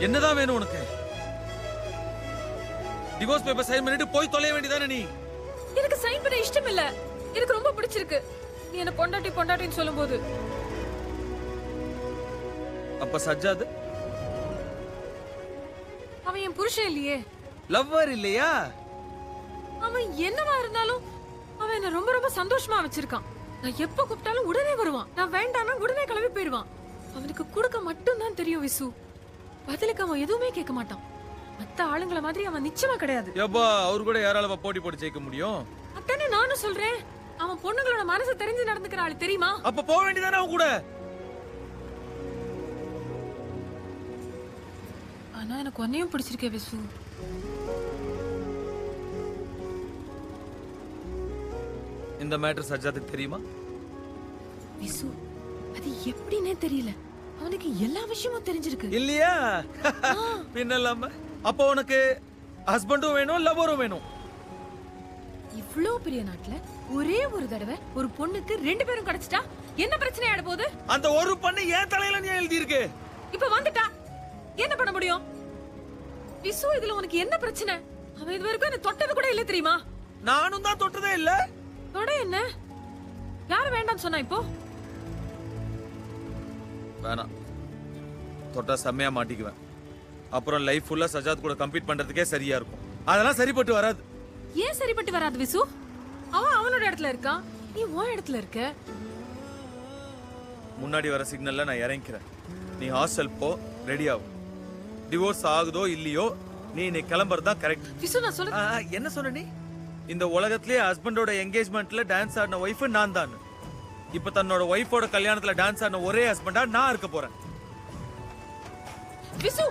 என்னதான் வேணும் உனக்கு? டிவோர்ஸ் பேப்பர் சைன் பண்ணிட்டு போய் தொலைய வேண்டியதானே நீ? எனக்கு சைன் பண்ண இஷ்டம் இல்ல. எனக்கு ரொம்ப பிடிச்சிருக்கு நீ என்ன பொண்டாட்டின்னு சொல்லும்போது. அப்ப சஜ்ஜாத் அவன் என் புருஷன் இல்லையே. லவ்வர் இல்லையா? அவன் என்னவா இருந்தாலும் அவன் என்ன ரொம்ப ரொம்ப சந்தோஷமா வச்சிருக்கான். நான் எப்ப கூப்பிட்டாலும் உடனே வருவான். நான் வேண்டாம்னா உடனே கிளம்பி போயிடுவான். அவனுக்கு கொடுக்க மட்டும் தான் தெரியும் விசு. பதிலுக்கு அவன் எதுவுமே கேட்க மாட்டான். மத்த ஆளுங்கள மாதிரி அவன் நிச்சயமா கிடையாது. யப்பா அவர் கூட யாரால போட்டி போட்டு ஜெயிக்க முடியும்? அதானே நானும் சொல்றேன். அவன் பொண்ணுங்களோட மனசை தெரிஞ்சு நடந்துக்கிற ஆளு தெரியுமா? அப்ப போக வேண்டியதானே அவன் கூட. ஆனா எனக்கு ஒன்னையும் பிடிச்சிருக்கே விசு. இந்த மேட்டர் சஜ்ஜாத்துக்கு தெரியுமா? விசு அது எப்படின்னே தெரியல. அவனுக்கு எல்லா விஷயமும் தெரிஞ்சிருக்கு இல்லையா? பின்னலாம அப்ப உனக்கு ஹஸ்பண்டும் வேணும் லவ்வரும் வேணும். இவ்ளோ பெரிய நாட்டுல ஒரே ஒரு தடவை ஒரு பொண்ணுக்கு 2 பேரும் கிடைச்சிட்டா என்ன பிரச்சனை ஆயிட போகுது? அந்த ஒரு பொண்ணு ஏன் தலையில நீ எழுதி இருக்கு. இப்ப வந்துட்டா என்ன பண்ண முடியும்? விசு இதுல உனக்கு என்ன பிரச்சனை? அவன் இது வரைக்கும் என்ன தொட்டது கூட இல்ல தெரியுமா? நானும் தான் தொட்டதே இல்ல. தொட என்ன? யாரு வேண்டாம்னு சொன்னா இப்போ? வேணாம். தொட்டா செம்மையா மாட்டிக்குவேன். அப்புறம் லைஃப் ஃபுல்லா சஜாத் கூட கம்பீட் பண்றதுக்கே சரியா இருக்கும். அதெல்லாம் சரிப்பட்டு வராது. ஏன் சரிப்பட்டு வராது விசு? அவன் அவனோட இடத்துல இருக்கான், நீ உன் இடத்துல இருக்க. முன்னாடி வர சிக்னல்ல நான் இறங்கிக்கிறேன். நீ ஹாஸ்டல் போ, ரெடி ஆகும். டிவோர்ஸ் ஆகுதோ இல்லையோ நீ கிளம்புறது தான் கரெக்ட். விசு நான் சொல்ல என்ன சொன்ன நீ? இந்த உலகத்திலேயே ஹஸ்பண்டோட என்கேஜ்மெண்ட்ல டான்ஸ் ஆடின ஒய்ஃப் நான் தான். இப்ப தன்னோட ஒய்ஃபோட கல்யாணத்துல டான்ஸ் ஆடின ஒரே ஹஸ்பண்டா நான் இருக்க போறேன். விசு